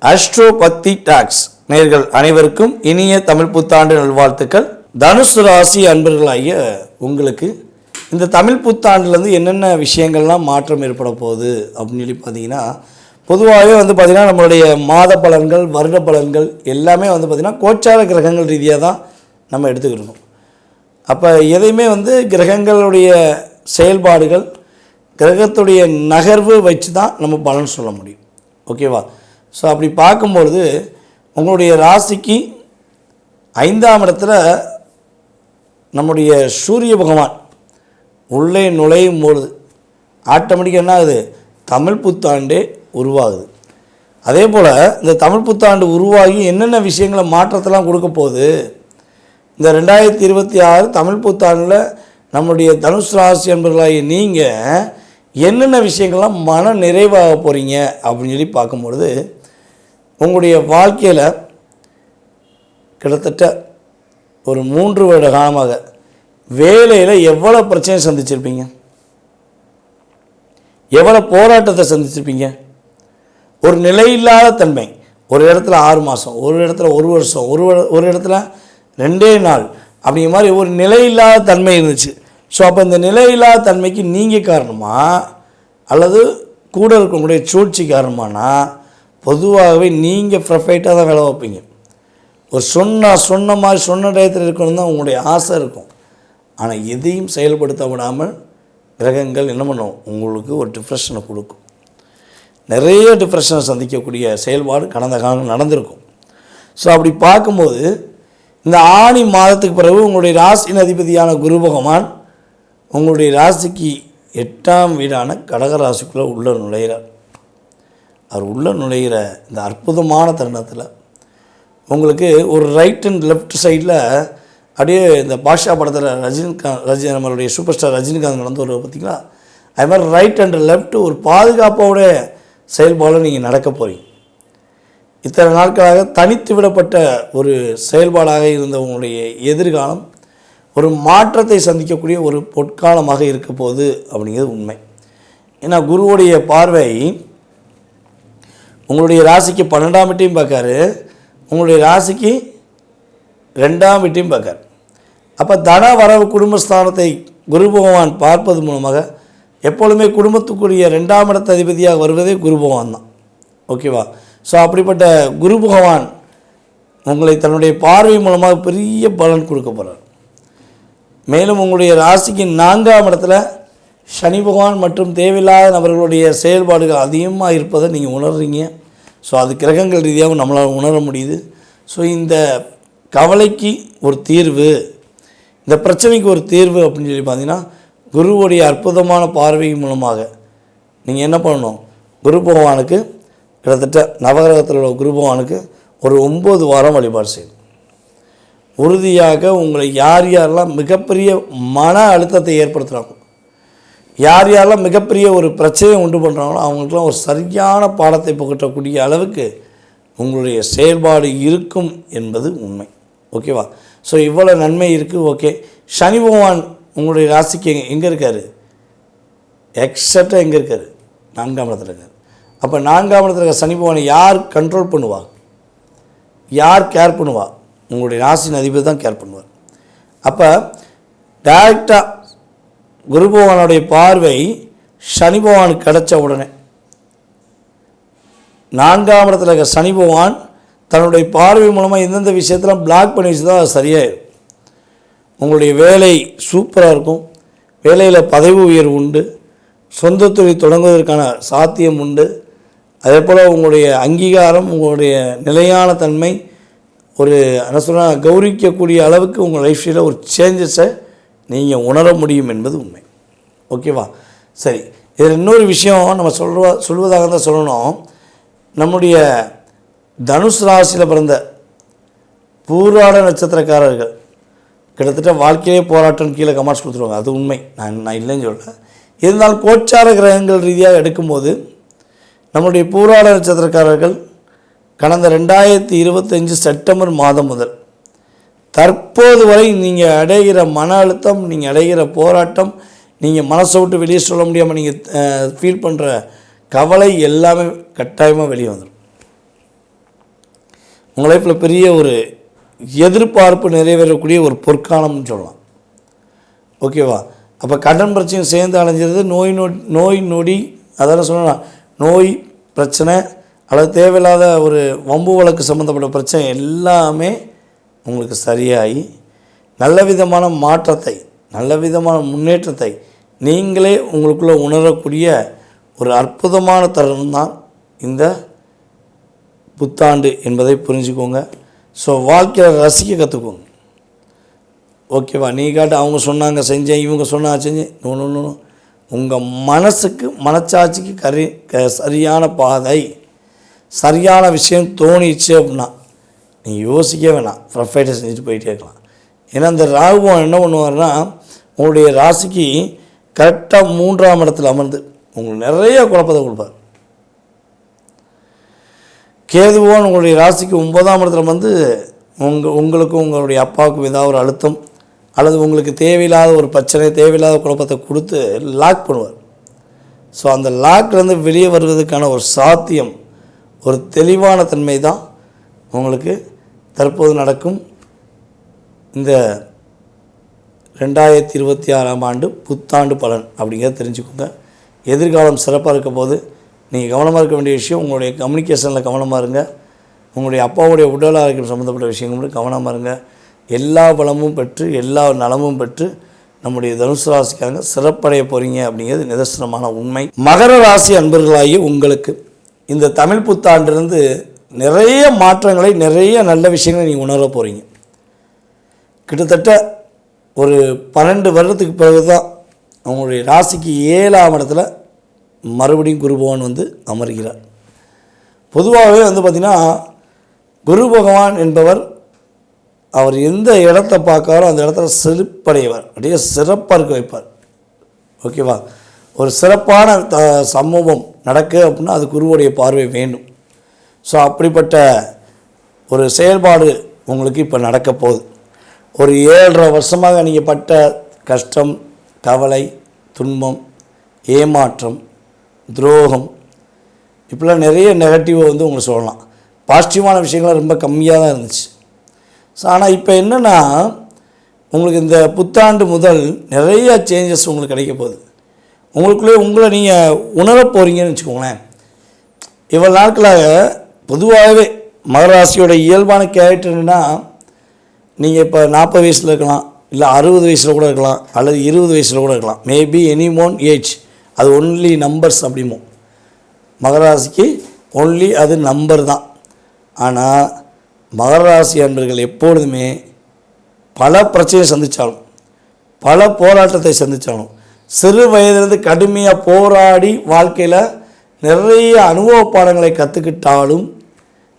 Astro பக்தி tax நேயர்கள் அனைவருக்கும் இனிய தமிழ் புத்தாண்டு நல்வாழ்த்துக்கள். தனுசு ராசி அன்பர்களாகிய உங்களுக்கு இந்த தமிழ் புத்தாண்டுலேருந்து என்னென்ன விஷயங்கள்லாம் மாற்றம் ஏற்பட போகுது அப்படின்னு சொல்லி பார்த்தீங்கன்னா, பொதுவாகவே பார்த்திங்கன்னா நம்மளுடைய மாத பலன்கள், வருட பலன்கள் எல்லாமே பார்த்திங்கன்னா கோச்சார கிரகங்கள் ரீதியாக தான் நம்ம எடுத்துக்கிட்டோம். அப்போ எதையுமே கிரகங்களுடைய செயல்பாடுகள், கிரகத்துடைய நகர்வு வச்சு தான் நம்ம பலன் சொல்ல முடியும். ஓகேவா? ஸோ அப்படி பார்க்கும்பொழுது உங்களுடைய ராசிக்கு 5ஆம் இடத்துல நம்முடைய சூரிய பகவான் உள்ளே நுழையும் பொழுது ஆட்டோமேட்டிக்காக என்ன ஆகுது? தமிழ் புத்தாண்டே உருவாகுது. அதே போல் இந்த தமிழ் புத்தாண்டு உருவாகி என்னென்ன விஷயங்களை மாற்றத்தெல்லாம் கொடுக்க போகுது, இந்த 2026 தமிழ் புத்தாண்டில் நம்முடைய தனுசு ராசி என்பர்களாகி நீங்கள் என்னென்ன விஷயங்கள்லாம் மன நிறைவாக போகிறீங்க அப்படின்னு சொல்லி பார்க்கும்பொழுது, உங்களுடைய வாழ்க்கையில் கிட்டத்தட்ட ஒரு 3 வருட காலமாக வேலையில் எவ்வளோ பிரச்சனை சந்திச்சிருப்பீங்க, எவ்வளோ போராட்டத்தை சந்திச்சிருப்பீங்க. ஒரு நிலையில்லாத தன்மை, ஒரு இடத்துல 6 மாதம், ஒரு இடத்துல 1 வருஷம், ஒரு இடத்துல 2 நாள் அப்படிங்கிற மாதிரி ஒரு நிலையில்லாத தன்மை இருந்துச்சு. ஸோ அப்போ இந்த நிலையில்லாத தன்மைக்கு நீங்கள் காரணமா அல்லது கூட இருக்கக்கூடிய சூழ்ச்சி காரணமானா, பொதுவாகவே நீங்கள் ப்ரொஃபைட்டாக தான் வேலை வைப்பீங்க. ஒரு சொன்ன மாதிரி சொன்ன டயத்தில் இருக்கணும் தான் உங்களுடைய ஆசை இருக்கும். ஆனால் எதையும் செயல்படுத்த விடாமல் கிரகங்கள் என்ன பண்ணும்? உங்களுக்கு ஒரு டிப்ரெஷனை கொடுக்கும். நிறைய டிப்ரெஷனை சந்திக்கக்கூடிய செயல்பாடு கடந்த காலம் நடந்திருக்கும். ஸோ அப்படி பார்க்கும்போது இந்த ஆனி மாதத்துக்கு பிறகு உங்களுடைய ராசியின் அதிபதியான குரு பகவான் உங்களுடைய ராசிக்கு 8ஆம் வீடான கடக ராசிக்குள்ளே உள்ள நுழைகிறார். அவர் உள்ள நுழைகிற இந்த அற்புதமான தருணத்தில் உங்களுக்கு ஒரு ரைட் அண்ட் லெஃப்ட் சைடில் அப்படியே இந்த பாஷா படத்தில் நம்மளுடைய சூப்பர் ஸ்டார் ரஜினிகாந்த் நடந்து வருவது பார்த்திங்களா, அது மாதிரி ரைட் அண்ட் லெஃப்ட் ஒரு பாதுகாப்போட செயல்பாடு நீங்கள் நடக்க போகிறீங்க. இத்தனை நாட்களாக தனித்து விடப்பட்ட ஒரு செயல்பாடாக இருந்த உங்களுடைய எதிர்காலம் ஒரு மாற்றத்தை சந்திக்கக்கூடிய ஒரு பொற்காலமாக இருக்க போகுது அப்படிங்கிறது உண்மை. ஏன்னா குருவுடைய பார்வை உங்களுடைய ராசிக்கு 12ஆம் வீட்டையும் பார்க்காரு, உங்களுடைய ராசிக்கு 2ஆம் வீட்டையும் பார்க்கார். அப்போ தன வரவு குடும்பஸ்தானத்தை குரு பகவான் பார்ப்பது மூலமாக எப்பொழுதுமே குடும்பத்துக்குரிய 2ஆம் இடத்த அதிபதியாக வருவதே குரு பகவான் தான். ஓகேவா? ஸோ அப்படிப்பட்ட குரு பகவான் உங்களை தன்னுடைய பார்வை மூலமாக பெரிய பலன் கொடுக்க போகிறார். மேலும் உங்களுடைய ராசிக்கு 4ஆம் இடத்துல சனி பகவான் மற்றும் தேவையில்லாத நபர்களுடைய செயல்பாடுகள் அதிகமாக இருப்பதை நீங்கள் உணர்றீங்க. ஸோ அது கிரகங்கள் ரீதியாகவும் நம்மளால் உணர முடியுது. ஸோ இந்த கவலைக்கு ஒரு தீர்வு, இந்த பிரச்சனைக்கு ஒரு தீர்வு அப்படின்னு சொல்லி பார்த்தீங்கன்னா, குருவுடைய அற்புதமான பார்வை மூலமாக நீங்கள் என்ன பண்ணணும்? குரு பகவானுக்கு கிட்டத்தட்ட நவகிரகத்தில் உள்ள குரு பகவானுக்கு ஒரு 9 வாரம் வழிபாடு செய்யணும். உறுதியாக உங்களை யார் யாரெல்லாம் மிகப்பெரிய மன அழுத்தத்தை ஏற்படுத்துகிறாங்க, யார் யாரெல்லாம் மிகப்பெரிய ஒரு பிரச்சனையை உண்டு பண்ணுறாங்களோ அவங்களுக்கெல்லாம் ஒரு சரியான பாடத்தை புகட்டக்கூடிய அளவுக்கு உங்களுடைய செயல்பாடு இருக்கும் என்பது உண்மை. ஓகேவா? ஸோ இவ்வளோ நன்மை இருக்குது. ஓகே, சனி பகவான் உங்களுடைய ராசிக்கு எங்கே இருக்கார்? எக்ஸாக்டாக எங்கே இருக்கார்? 4ஆம் இடத்துல இருக்கார். அப்போ 4ஆம் இடத்துல இருக்க சனி பகவானை யார் கண்ட்ரோல் பண்ணுவா, யார் கேர் பண்ணுவா? உங்களுடைய ராசியின் அதிபதி தான் கேர் பண்ணுவார். அப்போ டைரெக்டாக குரு பகவானுடைய பார்வை சனி பகவானுக்கு கிடைச்ச உடனே 4ஆம் இடத்துல இருக்க சனி பகவான் தன்னுடைய பார்வை மூலமாக எந்தெந்த விஷயத்தெல்லாம் பிளாக் பண்ணி வச்சு தான் அது சரியாயிடும். உங்களுடைய வேலை சூப்பராக இருக்கும், வேலையில் பதவி உயர்வு உண்டு, சொந்த தொழில் தொடங்குவதற்கான சாத்தியம் உண்டு. அதே போல் உங்களுடைய அங்கீகாரம், உங்களுடைய நிலையான தன்மை, ஒரு என்ன சொன்னால் கௌரவிக்கக்கூடிய அளவுக்கு உங்கள் லைஃப் ஸ்டைலில் ஒரு சேஞ்சஸை நீங்கள் உணர முடியும் என்பது உண்மை. ஓகேவா? சரி, இதில் இன்னொரு விஷயம் நம்ம சொல்வதாக தான் சொல்லணும். நம்முடைய தனுசு ராசியில் பிறந்த பூராட நட்சத்திரக்காரர்கள் கிட்டத்தட்ட வாழ்க்கையிலே போராட்டம் கீழே கமெண்ட்ஸ் கொடுத்துருவாங்க. அது உண்மை, நான் இல்லைன்னு சொல்லலை. இருந்தாலும் கோச்சார கிரகங்கள் ரீதியாக எடுக்கும்போது நம்முடைய பூராட நட்சத்திரக்காரர்கள் கடந்த 2025 செப்டம்பர் மாதம் முதல் தற்போது வரை நீங்கள் அடைகிற மன அழுத்தம், நீங்கள் அடைகிற போராட்டம், நீங்கள் மனசை விட்டு வெளியே சொல்ல முடியாமல் நீங்கள் ஃபீல் பண்ணுற கவலை எல்லாமே கட்டாயமாக வெளியே வந்துடும். உங்கள் லைஃப்பில் பெரிய ஒரு எதிர்பார்ப்பு நிறைவேறக்கூடிய ஒரு பொற்காலம்னு சொல்லலாம். ஓகேவா? அப்போ கடன் பிரச்சனை சேர்ந்து அலைஞ்சிருது, நோய் நொடி அதெல்லாம் சொல்லலாம், நோய் பிரச்சனை அல்லது தேவையில்லாத ஒரு வம்பு வழக்கு சம்மந்தப்பட்ட பிரச்சனை எல்லாமே உங்களுக்கு சரியாகி நல்ல விதமான மாற்றத்தை, நல்ல விதமான முன்னேற்றத்தை நீங்களே உங்களுக்குள்ளே உணரக்கூடிய ஒரு அற்புதமான தருணம் தான் இந்த புத்தாண்டு என்பதை புரிஞ்சுக்கோங்க. ஸோ வாழ்க்கையில் ரசிக்க கற்றுக்கோங்க. ஓகேவா? நீ காட்டு அவங்க சொன்னாங்க செஞ்சேன், இவங்க சொன்னாங்க செஞ்சேன், நோ. உங்கள் மனசுக்கு மனச்சாட்சிக்கு சரியான பாதை, சரியான விஷயம் தோணிச்சு அப்படின்னா நீங்கள் யோசிக்க வேணாம், ப்ரொஃபைட்டை செஞ்சுட்டு போயிட்டே இருக்கலாம். ஏன்னா இந்த ராகுபவன் என்ன பண்ணுவார்னா உங்களுடைய ராசிக்கு கரெக்டாக 3ஆம் இடத்துல அமர்ந்து உங்களுக்கு நிறைய குழப்பத்தை கொடுப்பார். கேதுவோன் உங்களுடைய ராசிக்கு 9ஆம் இடத்துல வந்து உங்களுக்கும் உங்களுடைய அப்பாவுக்கும் ஏதாவது ஒரு அழுத்தம் அல்லது உங்களுக்கு தேவையில்லாத ஒரு பிரச்சனை, தேவையில்லாத குழப்பத்தை கொடுத்து லாக் பண்ணுவார். ஸோ அந்த லாக்லேருந்து வெளியே வருவதற்கான ஒரு சாத்தியம், ஒரு தெளிவான தன்மை தான் உங்களுக்கு தற்போது நடக்கும் இந்த 2026ஆம் ஆண்டு புத்தாண்டு பலன் அப்படிங்கிறத தெரிஞ்சுக்கோங்க. எதிர்காலம் சிறப்பாக இருக்க போது நீங்கள் கவனமாக இருக்க வேண்டிய விஷயம், உங்களுடைய கம்யூனிகேஷனில் கவனமாக இருங்க. உங்களுடைய அப்பாவுடைய உடல் ஆரோக்கியம் சம்மந்தப்பட்ட விஷயங்களும் கவனமாக இருங்க. எல்லா பலமும் பெற்று எல்லா நலமும் பெற்று நம்முடைய தனுசு ராசிக்காரங்க சிறப்படைய போகிறீங்க அப்படிங்கிறது நிதர்சனமான உண்மை. மகர ராசி அன்பர்களாகி உங்களுக்கு இந்த தமிழ் புத்தாண்டிலிருந்து நிறைய மாற்றங்களை, நிறைய நல்ல விஷயங்களை நீங்கள் உணர போகிறீங்க. கிட்டத்தட்ட ஒரு 12 வருடத்துக்கு பிறகு தான் அவங்களுடைய ராசிக்கு 7ஆம் இடத்துல மறுபடியும் குரு பகவான் வந்து அமர்கிறார். பொதுவாகவே வந்து பார்த்திங்கன்னா குரு பகவான் என்பவர் அவர் எந்த இடத்த பார்க்காரோ அந்த இடத்துல செழிப்படைவார், அப்படியே சிறப்பாக இருக்க வைப்பார். ஓகேவா? ஒரு சிறப்பான சம்பவம் நடக்கு அப்படின்னா அது குருவுடைய பார்வை வேண்டும். ஸோ அப்படிப்பட்ட ஒரு செயல்பாடு உங்களுக்கு இப்போ நடக்க போகுது. ஒரு 7.5 வருஷமாக நீங்கள் பட்ட கஷ்டம், கவலை, துன்பம், ஏமாற்றம், துரோகம், இப்படிலாம் நிறைய நெகட்டிவாக வந்து உங்களுக்கு சொல்லலாம். பாசிட்டிவான விஷயங்கள்லாம் ரொம்ப கம்மியாக தான் இருந்துச்சு. ஸோ ஆனால் இப்போ என்னென்னா உங்களுக்கு இந்த புத்தாண்டு முதல் நிறைய சேஞ்சஸ் உங்களுக்கு கிடைக்க போகுது. உங்களுக்குள்ளே உங்களை நீங்கள் உணர போகிறீங்கன்னு வச்சுக்கோங்களேன். இவ்வளோ நாட்களாக பொதுவாகவே மகராசியோட இயல்பான கேரக்டர் என்னென்னா, நீங்கள் இப்போ 40 வயசில் இருக்கலாம், இல்லை 60 வயசில் கூட இருக்கலாம், அல்லது 20 வயசில் கூட இருக்கலாம். மேபி எனி மோன் ஏஜ், அது ஒன்லி நம்பர்ஸ் அப்படிமோ. மகராசிக்கு ஒன்லி அது நம்பர் தான். ஆனால் மகராசி அன்பர்கள் எப்பொழுதுமே பல பிரச்சனையை சந்தித்தாலும், பல போராட்டத்தை சந்தித்தாலும், சிறு வயதிலிருந்து கடுமையாக போராடி வாழ்க்கையில் நிறைய அனுபவ பாடங்களை கற்றுக்கிட்டாலும்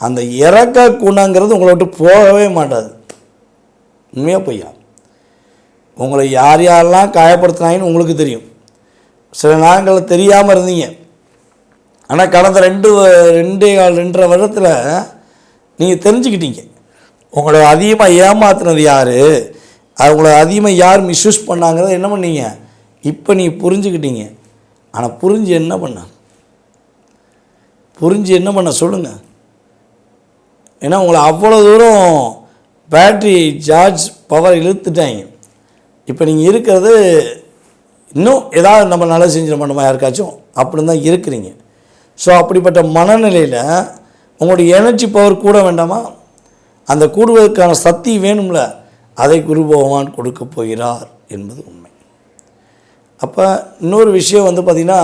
அந்த இறக்க குணங்கிறது உங்களை விட்டு போகவே மாட்டாது. உண்மையாக பொய்யா? உங்களை யார் யாரெல்லாம் காயப்படுத்தினாங்கன்னு உங்களுக்கு தெரியும். சில நேரங்களில் தெரியாமல் இருந்தீங்க. ஆனால் கடந்த 2.5 வருடத்தில் நீங்கள் தெரிஞ்சுக்கிட்டீங்க. உங்களை அதிகமாக ஏமாத்துனது யார், அவங்கள அதிகமாக யார் மிஸ்யூஸ் பண்ணாங்கிறத என்ன பண்ணீங்க, இப்போ நீங்கள் புரிஞ்சுக்கிட்டீங்க. ஆனால் புரிஞ்சு என்ன பண்ண சொல்லுங்கள். ஏன்னா உங்களை அவ்வளோ தூரம் பேட்ரி சார்ஜ் பவர் இழுத்துட்டாங்க. இப்போ நீங்கள் இருக்கிறது இன்னும் ஏதாவது நம்ம நல்லா செஞ்சிட மாட்டோமா யாருக்காச்சும் அப்படின்னு தான் இருக்கிறீங்க. ஸோ அப்படிப்பட்ட மனநிலையில் உங்களுடைய எனர்ஜி பவர் கூட வேண்டாமா? அந்த கூடுவதற்கான சக்தி வேணும்ல, அதை குரு பகவான் கொடுக்க போகிறார் என்பது உண்மை. அப்போ இன்னொரு விஷயம் வந்து பார்த்திங்கன்னா,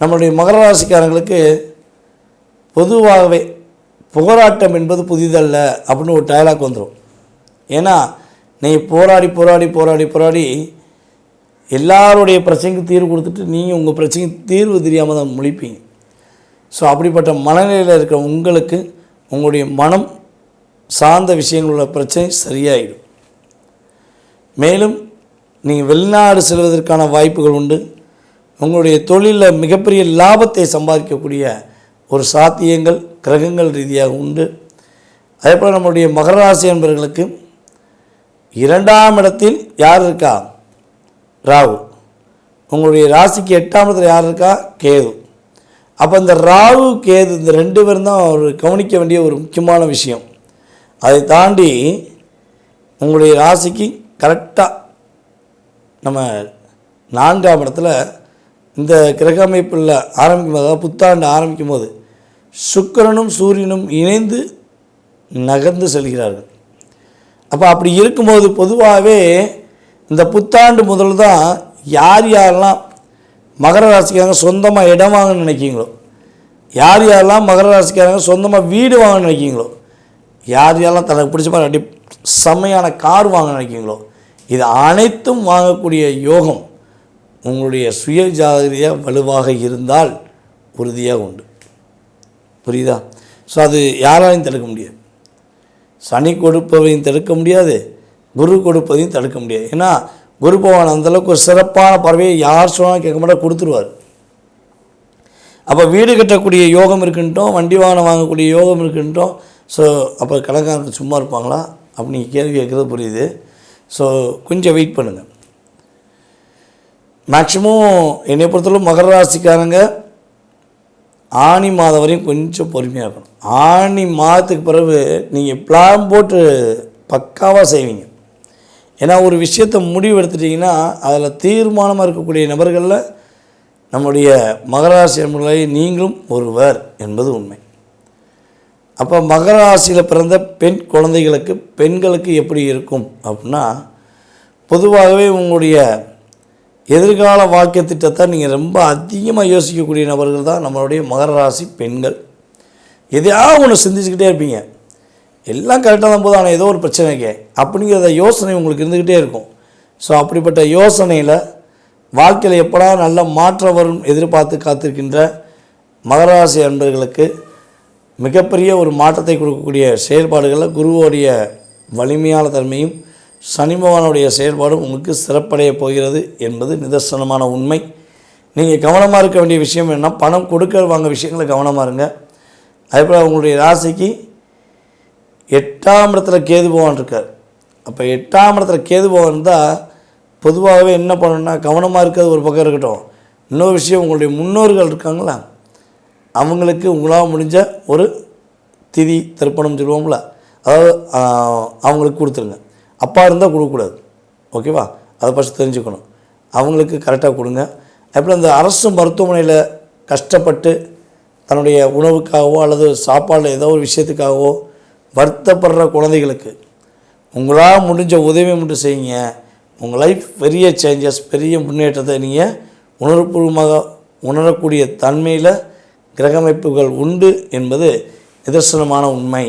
நம்மளுடைய மகர ராசிக்காரங்களுக்கு பொதுவாகவே போராட்டம் என்பது புதிதல்ல அப்படின்னு ஒரு டயலாக் வந்துடும். ஏன்னா நீங்கள் போராடி எல்லாருடைய பிரச்சனைக்கு தீர்வு கொடுத்துட்டு நீங்கள் உங்கள் பிரச்சனைக்கு தீர்வு தெரியாமல் தான் முழிப்பீங்க. ஸோ அப்படிப்பட்ட மனநிலையில் இருக்கிற உங்களுக்கு உங்களுடைய மனம் சார்ந்த விஷயங்களோட பிரச்சனை சரியாயிடும். மேலும் நீங்கள் வெளிநாடு செல்வதற்கான வாய்ப்புகள் உண்டு. உங்களுடைய தொழிலில் மிகப்பெரிய லாபத்தை சம்பாதிக்கக்கூடிய ஒரு சாத்தியங்கள் கிரகங்கள் ரீதியாக உண்டு. அதே போல் நம்முடைய மகர ராசி என்பவர்களுக்கு 2ஆம் இடத்தில் யார் இருக்கா? ராகு. உங்களுடைய ராசிக்கு 8ஆம் இடத்தில் யார் இருக்கா? கேது. அப்போ இந்த ராகு கேது இந்த 2 பேரும் தான் ஒரு கவனிக்க வேண்டிய ஒரு முக்கியமான விஷயம். அதை தாண்டி உங்களுடைய ராசிக்கு கரெக்டாக நம்ம 4ஆம் இடத்துல இந்த கிரக அமைப்பில் ஆரம்பிக்கும் போது, அதாவது புத்தாண்டு ஆரம்பிக்கும் போது சுக்கிரனும் சூரியனும் இணைந்து நகர்ந்து செல்கிறார்கள். அப்போ அப்படி இருக்கும்போது பொதுவாகவே இந்த புத்தாண்டு முதல் தான் யாரெல்லாம் மகர ராசிக்காரங்க சொந்தமாக இடம் வாங்கன்னு நினைக்கிங்களோ, யாரெல்லாம் மகர ராசிக்காரங்க சொந்தமாக வீடு வாங்க நினைக்கிங்களோ, யாரெல்லாம் தனக்கு பிடிச்ச மாதிரி அப்படி செம்மையான கார் வாங்க நினைக்கிங்களோ, இது அனைத்தும் வாங்கக்கூடிய யோகம் உங்களுடைய சுய ஜாதகரியாக வலுவாக இருந்தால் உறுதியாக உண்டு. புரியுதா? ஸோ அது யாராலையும் தடுக்க முடியாது. சனி கொடுப்பதையும் தடுக்க முடியாது, குரு கொடுப்பதையும் தடுக்க முடியாது. ஏன்னா குரு பகவான் அந்தளவுக்கு ஒரு சிறப்பான பறவையை யார் சொன்னாலும் கேட்க மாட்டா கொடுத்துருவார். அப்போ வீடு கட்டக்கூடிய யோகம் இருக்குன்ட்டோம், வண்டி வாகனம் வாங்கக்கூடிய யோகம் இருக்குன்ட்டோம். ஸோ அப்போ கணக்காரங்க சும்மா இருப்பாங்களா அப்படி நீங்கள் கேள்வி கேட்குறது புரியுது. ஸோ கொஞ்சம் வெயிட் பண்ணுங்கள். மேக்ஸிமம் என்னை பொறுத்தளவு மகர ராசிக்காரங்க ஆனி மாதம் வரையும் கொஞ்சம் பொறுமையாக இருக்கணும். ஆனி மாதத்துக்கு பிறகு நீங்கள் பிளான் போட்டு பக்காவாக செய்வீங்க. ஏன்னா ஒரு விஷயத்தை முடிவு எடுத்துட்டிங்கன்னா அதில் தீர்மானமாக இருக்கக்கூடிய நபர்களில் நம்முடைய மகர ராசி நண்பர்களை நீங்களும் ஒருவர் என்பது உண்மை. அப்போ மகர ராசியில் பிறந்த பெண் குழந்தைகளுக்கு பெண்களுக்கு எப்படி இருக்கும் அப்படின்னா, பொதுவாகவே உங்களுடைய எதிர்கால வாழ்க்கை திட்டத்தை நீங்கள் ரொம்ப அதிகமாக யோசிக்கக்கூடிய நபர்கள் தான் நம்மளுடைய மகர ராசி பெண்கள். எதையாவது ஒன்று சிந்திச்சுக்கிட்டே இருப்பீங்க. எல்லாம் கரெக்டாக தான் போது, ஆனால் ஏதோ ஒரு பிரச்சனைக்கு அப்படிங்கிறத யோசனை உங்களுக்கு இருந்துக்கிட்டே இருக்கும். ஸோ அப்படிப்பட்ட யோசனையில் வாழ்க்கையில் எப்படா நல்ல மாற்றம் வரும் எதிர்பார்த்து காத்திருக்கின்ற மகர ராசி அன்பர்களுக்கு மிகப்பெரிய ஒரு மாற்றத்தை கொடுக்கக்கூடிய செயல்பாடுகளில் குருவோடைய வலிமையான தன்மையும் சனி பகவானுடைய செயல்பாடும் உங்களுக்கு சிறப்படைய போகிறது என்பது நிதர்சனமான உண்மை. நீங்கள் கவனமாக இருக்க வேண்டிய விஷயம் என்னென்னா, பணம் கொடுக்க வாங்க விஷயங்களை கவனமாக இருங்க. அதேபோல் உங்களுடைய ராசிக்கு 8ஆம் இடத்துல கேது பகவான் இருக்கார். அப்போ 8ஆம் இடத்துல கேது பகவான் இருந்தால் பொதுவாகவே என்ன பண்ணணும்னா, கவனமாக இருக்கிறது ஒரு பக்கம் இருக்கட்டும், இன்னொரு விஷயம் உங்களுடைய முன்னோர்கள் இருக்காங்களா அவங்களுக்கு உங்களால் முடிஞ்ச ஒரு திதி தர்ப்பணம் சொல்லுவோம்ல, அதாவது அவங்களுக்கு கொடுத்துருங்க. அப்பா இருந்தால் கொடுக்கக்கூடாது, ஓகேவா? அதை ஃபஸ்ட்டு தெரிஞ்சுக்கணும். அவங்களுக்கு கரெக்டாக கொடுங்க. அப்புறம் அந்த அரசு மருத்துவமனையில் கஷ்டப்பட்டு தன்னுடைய உணவுக்காகவோ அல்லது சாப்பாடில் ஏதோ ஒரு விஷயத்துக்காகவோ வருத்தப்படுற குழந்தைகளுக்கு உங்களால் முடிஞ்ச உதவி மட்டும் செய்யுங்க. உங்கள் லைஃப் பெரிய சேஞ்சஸ், பெரிய முன்னேற்றத்தை நீங்கள் உணர்வுபூர்வமாக உணரக்கூடிய தன்மையில் கிரகமைப்புகள் உண்டு என்பது நிதர்சனமான உண்மை.